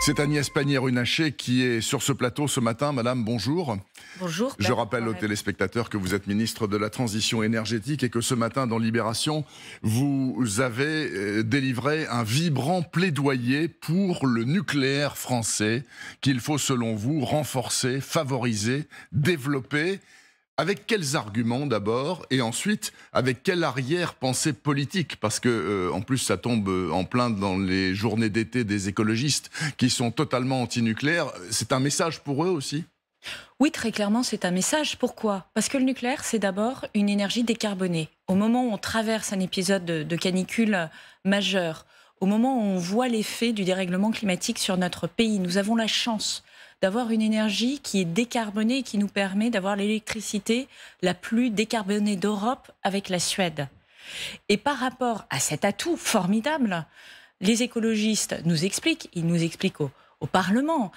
C'est Agnès Pannier-Runacher qui est sur ce plateau ce matin. Madame, bonjour. Bonjour. Je rappelle aux téléspectateurs que vous êtes ministre de la Transition énergétique et que ce matin, dans Libération, vous avez délivré un vibrant plaidoyer pour le nucléaire français qu'il faut, selon vous, renforcer, favoriser, développer. Avec quels arguments d'abord, et ensuite avec quelle arrière-pensée politique? Parce que en plus ça tombe en plein dans les journées d'été des écologistes qui sont totalement anti-nucléaires. C'est un message pour eux aussi? Oui, très clairement, c'est un message. Pourquoi? Parce que le nucléaire, c'est d'abord une énergie décarbonée. Au moment où on traverse un épisode de canicule majeur, au moment où on voit l'effet du dérèglement climatique sur notre pays, nous avons la chance d'avoir une énergie qui est décarbonée et qui nous permet d'avoir l'électricité la plus décarbonée d'Europe avec la Suède. Et par rapport à cet atout formidable, les écologistes nous expliquent, ils nous expliquent au Parlement,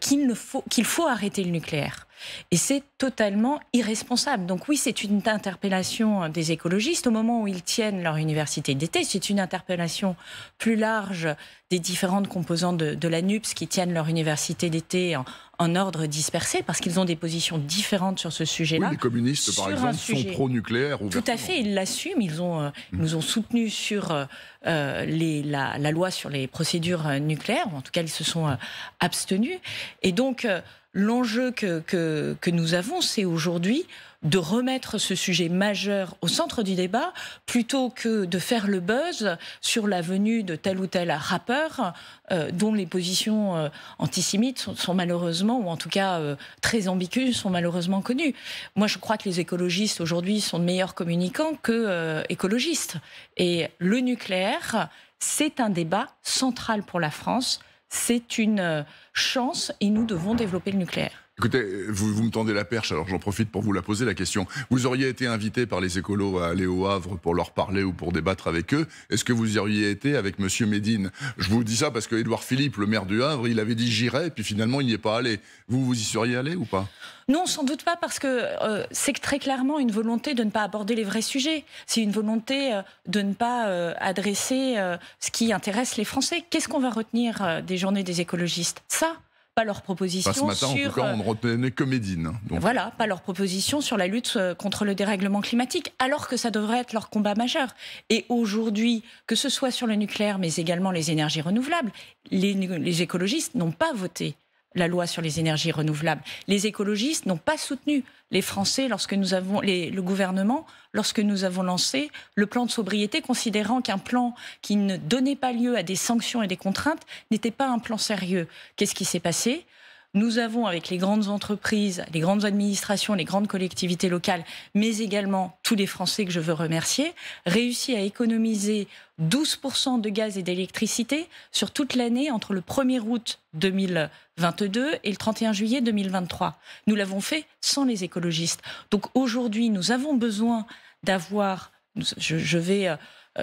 qu'il faut arrêter le nucléaire. Et c'est totalement irresponsable. Donc oui, c'est une interpellation des écologistes au moment où ils tiennent leur université d'été. C'est une interpellation plus large des différentes composantes de la NUPS qui tiennent leur université d'été en ordre dispersé, parce qu'ils ont des positions différentes sur ce sujet-là. Oui, les communistes, par exemple, sont pro-nucléaire. Tout à fait, ils l'assument. Ils nous ont soutenus sur la loi sur les procédures nucléaires, ou en tout cas, ils se sont abstenus. Et donc, l'enjeu que nous avons, c'est aujourd'hui de remettre ce sujet majeur au centre du débat, plutôt que de faire le buzz sur la venue de tel ou tel rappeur dont les positions antisémites sont malheureusement, ou en tout cas très ambiguës, sont malheureusement connues. Moi, je crois que les écologistes aujourd'hui sont de meilleurs communicants que écologistes. Et le nucléaire, c'est un débat central pour la France. C'est une chance et nous devons développer le nucléaire. Écoutez, vous me tendez la perche, alors j'en profite pour vous la poser la question. Vous auriez été invité par les écolos à aller au Havre pour leur parler ou pour débattre avec eux. Est-ce que vous y auriez été avec Monsieur Médine? Je vous dis ça parce que Édouard Philippe, le maire du Havre, il avait dit j'irai, puis finalement il n'y est pas allé. Vous y seriez allé ou pas? Non, sans doute pas, parce que c'est très clairement une volonté de ne pas aborder les vrais sujets. C'est une volonté de ne pas adresser ce qui intéresse les Français. Qu'est-ce qu'on va retenir des journées des écologistes? Ça, pas leurs propositions ce matin, en tout cas, on ne retenait que Médine. Donc. Voilà, pas leurs propositions sur la lutte contre le dérèglement climatique, alors que ça devrait être leur combat majeur. Et aujourd'hui, que ce soit sur le nucléaire, mais également les énergies renouvelables, les écologistes n'ont pas voté la loi sur les énergies renouvelables. Les écologistes n'ont pas soutenu les Français le gouvernement, lorsque nous avons lancé le plan de sobriété, considérant qu'un plan qui ne donnait pas lieu à des sanctions et des contraintes n'était pas un plan sérieux. Qu'est-ce qui s'est passé ? Nous avons, avec les grandes entreprises, les grandes administrations, les grandes collectivités locales, mais également tous les Français que je veux remercier, réussi à économiser 12% de gaz et d'électricité sur toute l'année entre le 1er août 2022 et le 31 juillet 2023. Nous l'avons fait sans les écologistes. Donc aujourd'hui, nous avons besoin d'avoir...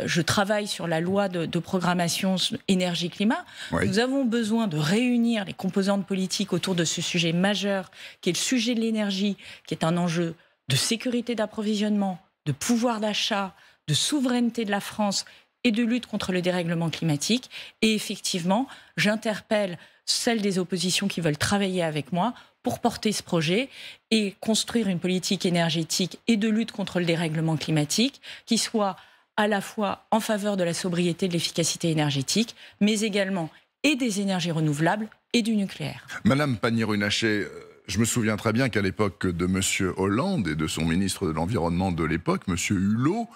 Je travaille sur la loi de programmation énergie-climat. Oui. Nous avons besoin de réunir les composantes politiques autour de ce sujet majeur, qui est le sujet de l'énergie, qui est un enjeu de sécurité d'approvisionnement, de pouvoir d'achat, de souveraineté de la France et de lutte contre le dérèglement climatique. Et effectivement, j'interpelle celles des oppositions qui veulent travailler avec moi pour porter ce projet et construire une politique énergétique et de lutte contre le dérèglement climatique qui soit à la fois en faveur de la sobriété et de l'efficacité énergétique, mais également et des énergies renouvelables et du nucléaire. Madame Pannier-Runacher, je me souviens très bien qu'à l'époque de M. Hollande et de son ministre de l'Environnement de l'époque, M. Hulot,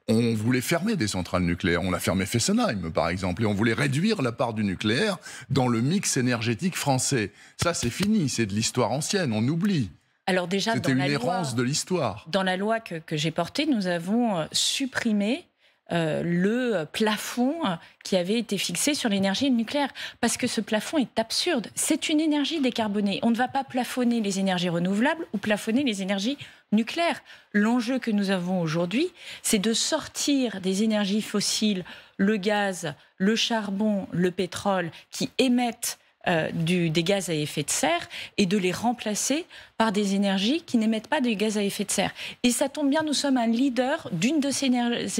on voulait fermer des centrales nucléaires. On a fermé Fessenheim, par exemple, et on voulait réduire la part du nucléaire dans le mix énergétique français. Ça, c'est fini, c'est de l'histoire ancienne, on oublie. Alors déjà, c'était une errance de l'histoire. Dans la loi que j'ai portée, nous avons supprimé le plafond qui avait été fixé sur l'énergie nucléaire. Parce que ce plafond est absurde. C'est une énergie décarbonée. On ne va pas plafonner les énergies renouvelables ou plafonner les énergies nucléaires. L'enjeu que nous avons aujourd'hui, c'est de sortir des énergies fossiles, le gaz, le charbon, le pétrole, qui émettent des gaz à effet de serre et de les remplacer par des énergies qui n'émettent pas de gaz à effet de serre. Et ça tombe bien, nous sommes un leader d'une de ces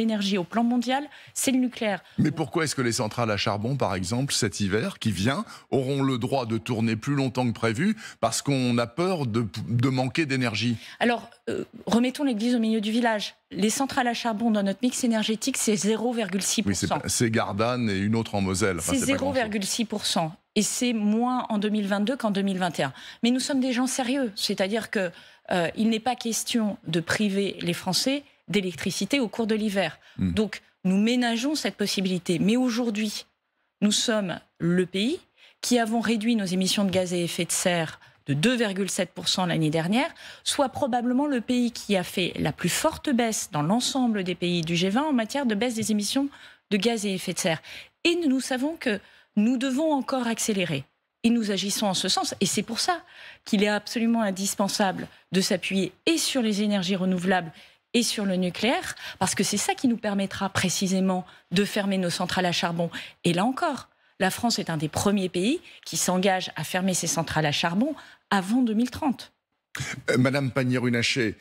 énergies au plan mondial, c'est le nucléaire. Mais pourquoi est-ce que les centrales à charbon, par exemple, cet hiver qui vient, auront le droit de tourner plus longtemps que prévu parce qu'on a peur de manquer d'énergie? Alors, remettons l'église au milieu du village. Les centrales à charbon dans notre mix énergétique, c'est 0,6%. Oui, c'est Gardanne et une autre en Moselle. Enfin, c'est 0,6%. Et c'est moins en 2022 qu'en 2021. Mais nous sommes des gens sérieux. C'est-à-dire qu'il n'est pas question de priver les Français d'électricité au cours de l'hiver. Donc, nous ménageons cette possibilité. Mais aujourd'hui, nous sommes le pays qui avons réduit nos émissions de gaz à effet de serre de 2,7% l'année dernière, soit probablement le pays qui a fait la plus forte baisse dans l'ensemble des pays du G20 en matière de baisse des émissions de gaz à effet de serre. Et nous savons que nous devons encore accélérer. Et nous agissons en ce sens. Et c'est pour ça qu'il est absolument indispensable de s'appuyer et sur les énergies renouvelables et sur le nucléaire, parce que c'est ça qui nous permettra précisément de fermer nos centrales à charbon. Et là encore, la France est un des premiers pays qui s'engage à fermer ses centrales à charbon avant 2030. Madame Pannier-Runacher,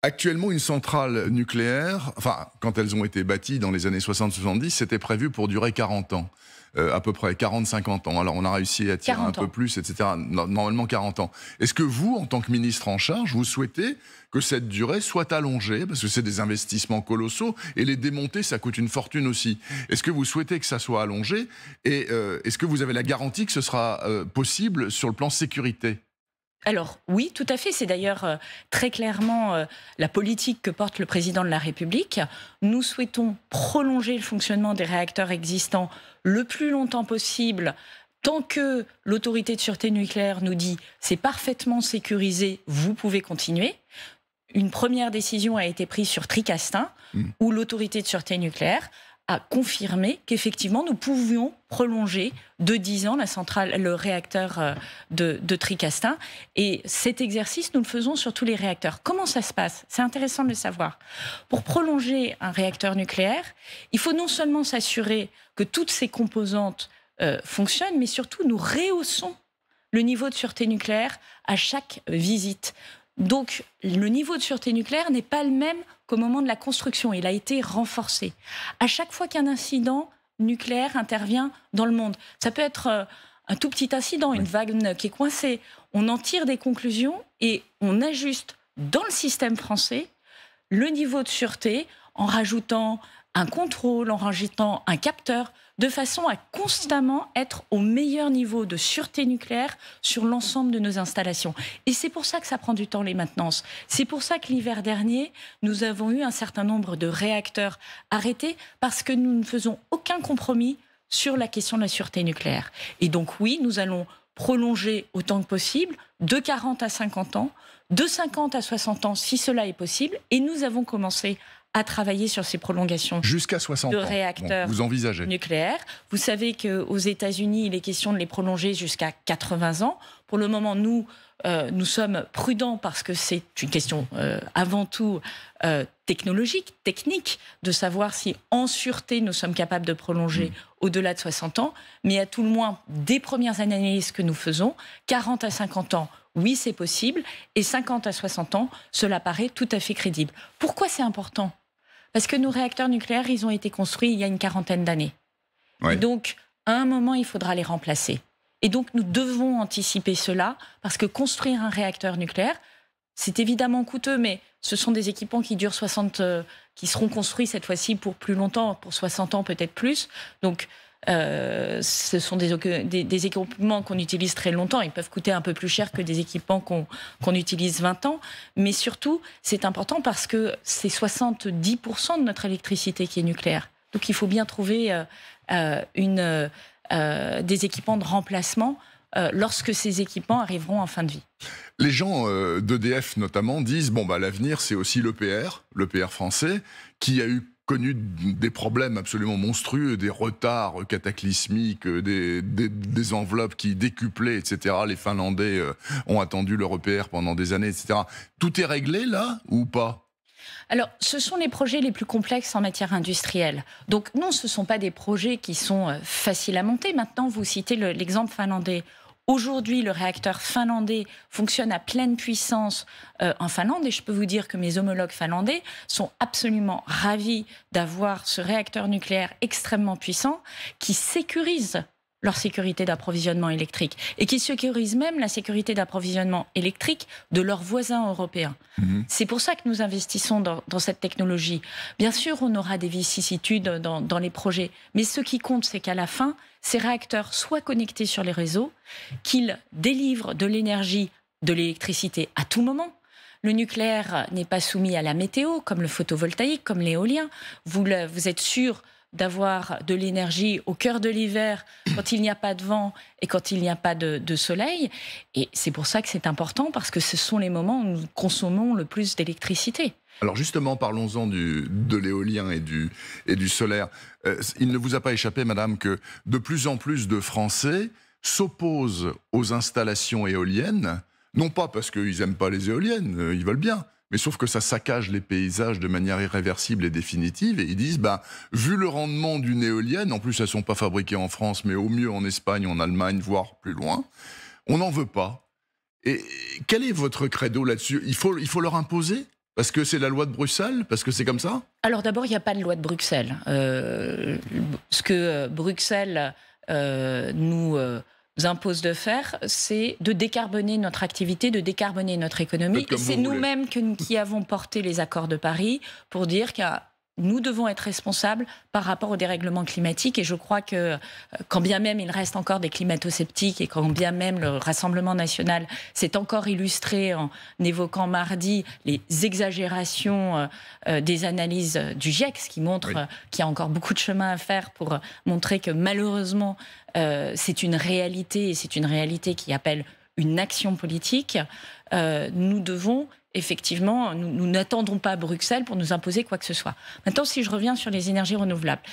actuellement, une centrale nucléaire, enfin, quand elles ont été bâties dans les années 60-70, c'était prévu pour durer 40 ans. À peu près 40-50 ans. Alors on a réussi à tirer un peu plus, etc. Normalement 40 ans. Est-ce que vous, en tant que ministre en charge, vous souhaitez que cette durée soit allongée? Parce que c'est des investissements colossaux et les démonter, ça coûte une fortune aussi. Est-ce que vous souhaitez que ça soit allongé? Et est-ce que vous avez la garantie que ce sera possible sur le plan sécurité? Alors oui, tout à fait. C'est d'ailleurs très clairement la politique que porte le président de la République. Nous souhaitons prolonger le fonctionnement des réacteurs existants le plus longtemps possible, tant que l'autorité de sûreté nucléaire nous dit c'est parfaitement sécurisé, vous pouvez continuer. Une première décision a été prise sur Tricastin, où l'autorité de sûreté nucléaire a confirmé qu'effectivement nous pouvions prolonger de 10 ans le réacteur de Tricastin. Et cet exercice, nous le faisons sur tous les réacteurs. Comment ça se passe? C'est intéressant de le savoir. Pour prolonger un réacteur nucléaire, il faut non seulement s'assurer que toutes ces composantes fonctionnent, mais surtout nous rehaussons le niveau de sûreté nucléaire à chaque visite. Donc, le niveau de sûreté nucléaire n'est pas le même qu'au moment de la construction. Il a été renforcé. À chaque fois qu'un incident nucléaire intervient dans le monde, ça peut être un tout petit incident, une vague qui est coincée. On en tire des conclusions et on ajuste dans le système français le niveau de sûreté en rajoutant un contrôle, en rajoutant un capteur, de façon à constamment être au meilleur niveau de sûreté nucléaire sur l'ensemble de nos installations. Et c'est pour ça que ça prend du temps, les maintenances. C'est pour ça que l'hiver dernier, nous avons eu un certain nombre de réacteurs arrêtés, parce que nous ne faisons aucun compromis sur la question de la sûreté nucléaire. Et donc oui, nous allons prolonger autant que possible, de 40 à 50 ans, de 50 à 60 ans si cela est possible, et nous avons commencé à travailler sur ces prolongations jusqu'à 60 de ans. réacteurs Vous envisagez nucléaires. Vous savez qu'aux États-Unis, il est question de les prolonger jusqu'à 80 ans. Pour le moment, nous sommes prudents parce que c'est une question avant tout technologique, technique, de savoir si en sûreté nous sommes capables de prolonger au-delà de 60 ans. Mais à tout le moins, des premières analyses que nous faisons, 40 à 50 ans, oui, c'est possible. Et 50 à 60 ans, cela paraît tout à fait crédible. Pourquoi c'est important ? Parce que nos réacteurs nucléaires, ils ont été construits il y a une quarantaine d'années. Oui. Donc, à un moment, il faudra les remplacer. Et donc, nous devons anticiper cela, parce que construire un réacteur nucléaire, c'est évidemment coûteux, mais ce sont des équipements qui durent qui seront construits cette fois-ci pour plus longtemps, pour 60 ans, peut-être plus. Donc, ce sont des équipements qu'on utilise très longtemps. Ils peuvent coûter un peu plus cher que des équipements qu'on utilise 20 ans. Mais surtout, c'est important parce que c'est 70% de notre électricité qui est nucléaire. Donc il faut bien trouver des équipements de remplacement lorsque ces équipements arriveront en fin de vie. Les gens d'EDF notamment disent l'avenir c'est aussi l'EPR français, qui a connu des problèmes absolument monstrueux, des retards cataclysmiques, des enveloppes qui décuplaient, etc. Les Finlandais ont attendu leur EPR pendant des années, etc. Tout est réglé là ou pas ? Alors, ce sont les projets les plus complexes en matière industrielle. Donc non, ce ne sont pas des projets qui sont faciles à monter. Maintenant, vous citez l'exemple finlandais. Aujourd'hui, le réacteur finlandais fonctionne à pleine puissance en Finlande et je peux vous dire que mes homologues finlandais sont absolument ravis d'avoir ce réacteur nucléaire extrêmement puissant qui sécurise leur sécurité d'approvisionnement électrique et qui sécurise même la sécurité d'approvisionnement électrique de leurs voisins européens. C'est pour ça que nous investissons dans cette technologie. Bien sûr, on aura des vicissitudes dans les projets, mais ce qui compte, c'est qu'à la fin, ces réacteurs soient connectés sur les réseaux, qu'ils délivrent de l'énergie, de l'électricité à tout moment. Le nucléaire n'est pas soumis à la météo, comme le photovoltaïque, comme l'éolien. Vous êtes sûr d'avoir de l'énergie au cœur de l'hiver, quand il n'y a pas de vent et quand il n'y a pas de soleil. Et c'est pour ça que c'est important, parce que ce sont les moments où nous consommons le plus d'électricité. Alors justement, parlons-en de l'éolien et du solaire. Il ne vous a pas échappé, madame, que de plus en plus de Français s'opposent aux installations éoliennes, non pas parce qu'ils n'aiment pas les éoliennes, ils veulent bien, mais sauf que ça saccage les paysages de manière irréversible et définitive. Et ils disent, vu le rendement d'une éolienne, en plus elles ne sont pas fabriquées en France, mais au mieux en Espagne, en Allemagne, voire plus loin, on n'en veut pas. Et quel est votre credo là-dessus ? Il faut leur imposer ? Parce que c'est la loi de Bruxelles ? Parce que c'est comme ça ? Alors d'abord, il n'y a pas de loi de Bruxelles. Ce que Bruxelles nous impose de faire, c'est de décarboner notre activité, de décarboner notre économie. C'est nous-mêmes qui avons porté les accords de Paris pour dire que nous devons être responsables par rapport au dérèglement climatique. Et je crois que, quand bien même il reste encore des climato-sceptiques et quand bien même le Rassemblement national s'est encore illustré en évoquant mardi les exagérations des analyses du GIEC, ce qui montre qu'il y a encore beaucoup de chemin à faire pour montrer que malheureusement c'est une réalité et c'est une réalité qui appelle une action politique. Nous devons effectivement, nous n'attendons pas Bruxelles pour nous imposer quoi que ce soit. Maintenant, si je reviens sur les énergies renouvelables.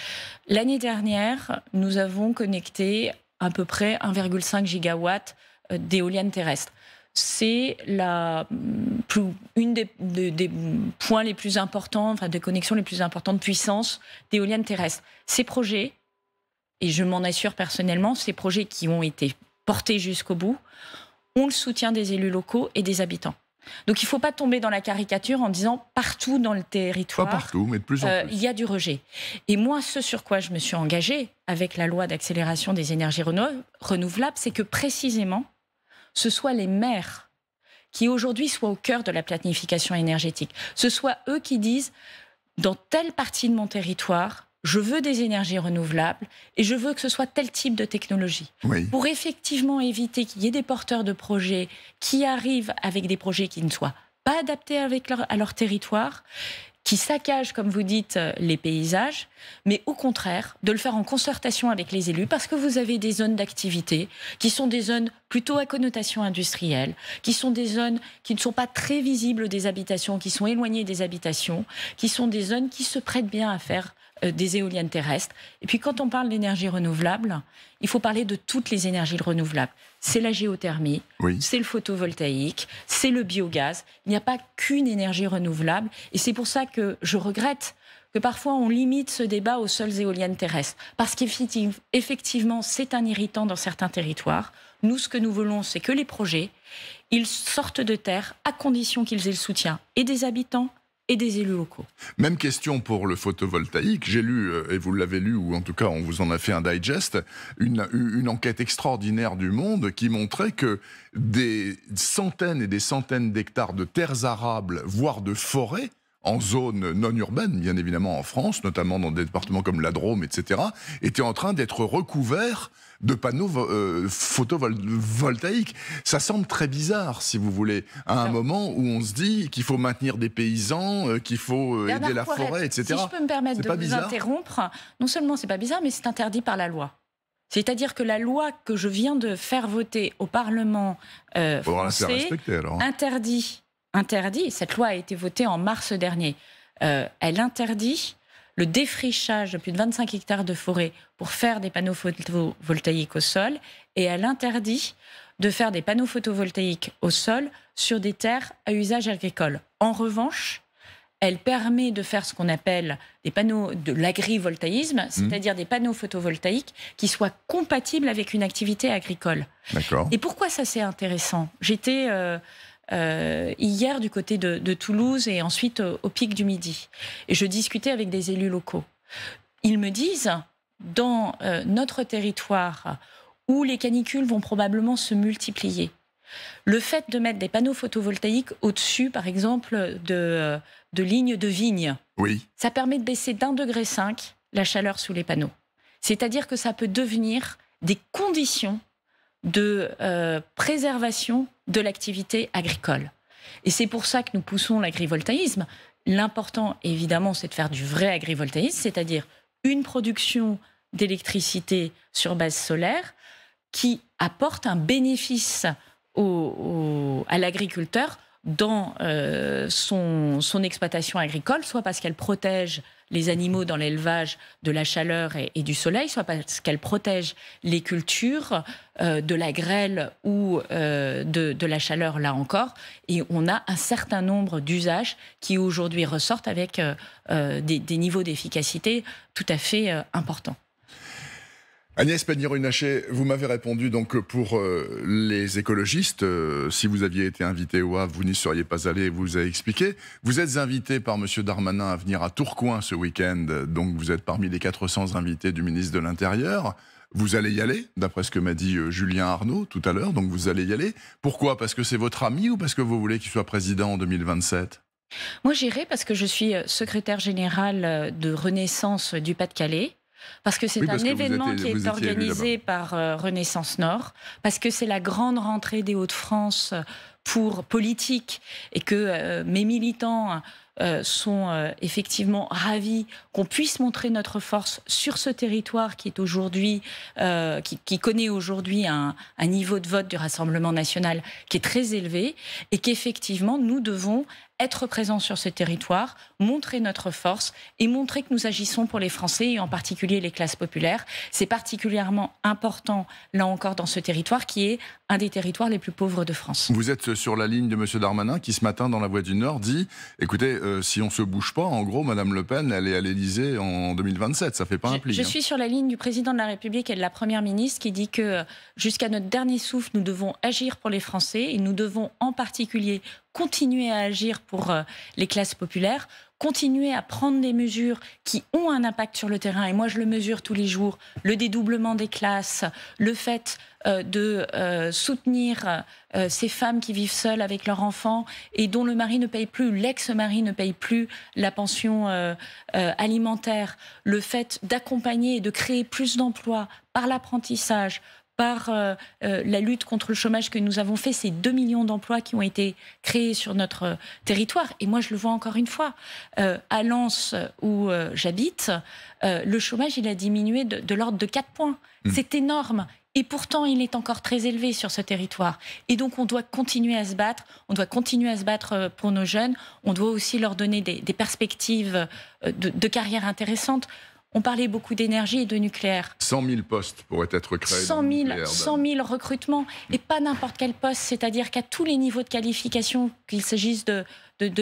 L'année dernière, nous avons connecté à peu près 1,5 gigawatts d'éoliennes terrestres. C'est une des points les plus importants, enfin des connexions les plus importantes de puissance d'éoliennes terrestres. Ces projets, et je m'en assure personnellement, ces projets qui ont été portés jusqu'au bout, ont le soutien des élus locaux et des habitants. Donc il ne faut pas tomber dans la caricature en disant partout dans le territoire, pas partout, mais de plus en plus. Il y a du rejet. Et moi, ce sur quoi je me suis engagée avec la loi d'accélération des énergies renouvelables, c'est que précisément, ce soit les maires qui aujourd'hui soient au cœur de la planification énergétique. Ce soit eux qui disent, dans telle partie de mon territoire, je veux des énergies renouvelables et je veux que ce soit tel type de technologie. Oui. Pour effectivement éviter qu'il y ait des porteurs de projets qui arrivent avec des projets qui ne soient pas adaptés à leur territoire, qui saccagent, comme vous dites, les paysages, mais au contraire, de le faire en concertation avec les élus, parce que vous avez des zones d'activité qui sont des zones plutôt à connotation industrielle, qui sont des zones qui ne sont pas très visibles des habitations, qui sont éloignées des habitations, qui sont des zones qui se prêtent bien à faire des éoliennes terrestres. Et puis quand on parle d'énergie renouvelable, il faut parler de toutes les énergies renouvelables. C'est la géothermie, c'est le photovoltaïque, c'est le biogaz. Il n'y a pas qu'une énergie renouvelable. Et c'est pour ça que je regrette que parfois on limite ce débat aux seules éoliennes terrestres. Parce qu'effectivement, c'est un irritant dans certains territoires. Nous, ce que nous voulons, c'est que les projets, ils sortent de terre à condition qu'ils aient le soutien et des habitants et des élus locaux. Même question pour le photovoltaïque. J'ai lu, et vous l'avez lu, ou en tout cas on vous en a fait un digest, une enquête extraordinaire du Monde qui montrait que des centaines et des centaines d'hectares de terres arables, voire de forêts, en zone non urbaine, bien évidemment en France, notamment dans des départements comme la Drôme, etc., étaient en train d'être recouverts de panneaux photovoltaïques. Ça semble très bizarre, si vous voulez, à un moment où on se dit qu'il faut maintenir des paysans, qu'il faut aider la forêt, etc. Si je peux me permettre de vous interrompre, non seulement c'est pas bizarre, mais c'est interdit par la loi. C'est-à-dire que la loi que je viens de faire voter au Parlement français interdit, cette loi a été votée en mars dernier, elle interdit le défrichage de plus de 25 hectares de forêt pour faire des panneaux photovoltaïques au sol, et elle interdit de faire des panneaux photovoltaïques au sol sur des terres à usage agricole. En revanche, Elle permet de faire ce qu'on appelle des panneaux de l'agrivoltaïsme, c'est-à-dire des panneaux photovoltaïques qui soient compatibles avec une activité agricole. D'accord. Et pourquoi ça c'est intéressant? J'étais hier du côté de Toulouse et ensuite au Pic du Midi. Et je discutais avec des élus locaux. Ils me disent, dans notre territoire où les canicules vont probablement se multiplier, le fait de mettre des panneaux photovoltaïques au-dessus, par exemple, de lignes de vignes, Oui. ça permet de baisser d'1,5 degré la chaleur sous les panneaux. C'est-à-dire que ça peut devenir des conditions de préservation de l'activité agricole. Et c'est pour ça que nous poussons l'agrivoltaïsme. L'important, évidemment, c'est de faire du vrai agrivoltaïsme, c'est-à-dire une production d'électricité sur base solaire qui apporte un bénéfice à l'agriculteur dans son exploitation agricole, soit parce qu'elle protège les animaux dans l'élevage de la chaleur et du soleil, soit parce qu'elle protège les cultures de la grêle ou de la chaleur, là encore. Et on a un certain nombre d'usages qui aujourd'hui ressortent avec des niveaux d'efficacité tout à fait importants. Agnès Pannier-Runacher, vous m'avez répondu donc pour les écologistes. Si vous aviez été invité au Havre, vous n'y seriez pas allé, vous avez expliqué. Vous êtes invité par M. Darmanin à venir à Tourcoing ce week-end, donc vous êtes parmi les 400 invités du ministre de l'Intérieur. Vous allez y aller, d'après ce que m'a dit Julien Arnaud tout à l'heure, donc vous allez y aller. Pourquoi? Parce que c'est votre ami ou parce que vous voulez qu'il soit président en 2027? Moi, j'irai parce que je suis secrétaire générale de Renaissance du Pas-de-Calais. Parce que c'est un événement qui est organisé par Renaissance Nord, parce que c'est la grande rentrée des Hauts-de-France pour politique et que mes militants sont effectivement ravis qu'on puisse montrer notre force sur ce territoire qui est aujourd'hui, qui connaît aujourd'hui un niveau de vote du Rassemblement national qui est très élevé et qu'effectivement nous devons être présents sur ce territoire, montrer notre force et montrer que nous agissons pour les Français et en particulier les classes populaires. C'est particulièrement important, là encore, dans ce territoire qui est un des territoires les plus pauvres de France. Vous êtes sur la ligne de M. Darmanin qui, ce matin, dans La Voix du Nord, dit « Écoutez, si on ne se bouge pas, en gros, Mme Le Pen, elle est à l'Élysée en 2027. Ça ne fait pas un pli. » Je suis sur la ligne du président de la République et de la Première ministre qui dit que jusqu'à notre dernier souffle, nous devons agir pour les Français et nous devons en particulier continuer à agir pour les classes populaires, continuer à prendre des mesures qui ont un impact sur le terrain. Et moi, je le mesure tous les jours. Le dédoublement des classes, le fait de soutenir ces femmes qui vivent seules avec leurs enfants et dont le mari ne paye plus, l'ex-mari ne paye plus la pension alimentaire, le fait d'accompagner et de créer plus d'emplois par l'apprentissage, par la lutte contre le chômage que nous avons fait, ces 2 millions d'emplois qui ont été créés sur notre territoire. Et moi, je le vois encore une fois. À Lens, où j'habite, le chômage, il a diminué de l'ordre de 4 points. C'est énorme. Et pourtant, il est encore très élevé sur ce territoire. Et donc, on doit continuer à se battre. On doit continuer à se battre pour nos jeunes. On doit aussi leur donner des perspectives de carrière intéressantes. On parlait beaucoup d'énergie et de nucléaire. 100 000 postes pourraient être créés. 100 000 recrutements, et pas n'importe quel poste, c'est-à-dire qu'à tous les niveaux de qualification, qu'il s'agisse de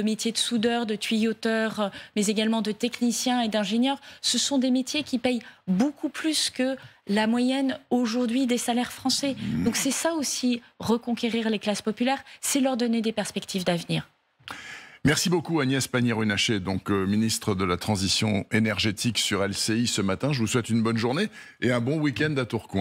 métiers de soudeur, de tuyauteur, mais également de techniciens et d'ingénieurs, ce sont des métiers qui payent beaucoup plus que la moyenne aujourd'hui des salaires français. Donc c'est ça aussi, reconquérir les classes populaires, c'est leur donner des perspectives d'avenir. Merci beaucoup Agnès Pannier-Runacher, donc ministre de la Transition énergétique sur LCI ce matin. Je vous souhaite une bonne journée et un bon week-end à Tourcoing.